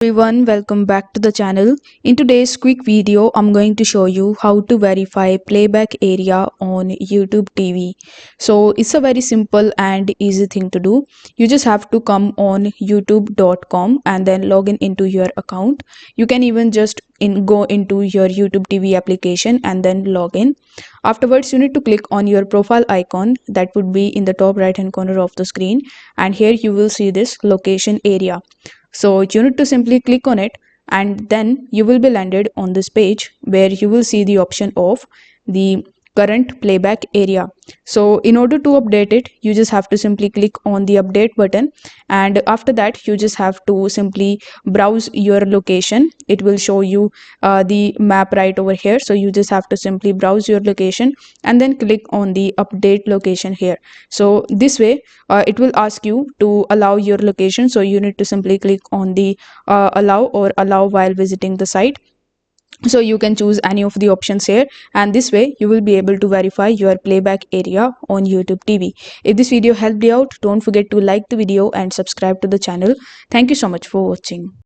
Everyone, welcome back to the channel. In today's quick video, I'm going to show you how to verify playback area on YouTube TV. So it's a very simple and easy thing to do. You just have to come on youtube.com and then log in into your account. You can even just go into your YouTube TV application and then log in. Afterwards, you need to click on your profile icon that would be in the top right hand corner of the screen, and here you will see this location area. So you need to simply click on it, and then you will be landed on this page where you will see the option of the current playback area. So in order to update it, you just have to simply click on the update button, and after that you just have to simply browse your location. It will show you the map right over here, so you just have to simply browse your location and then click on the update location here. So this way it will ask you to allow your location, so you need to simply click on the allow or allow while visiting the site. So you can choose any of the options here, and this way you will be able to verify your playback area on YouTube TV. If this video helped you out, don't forget to like the video and subscribe to the channel. Thank you so much for watching.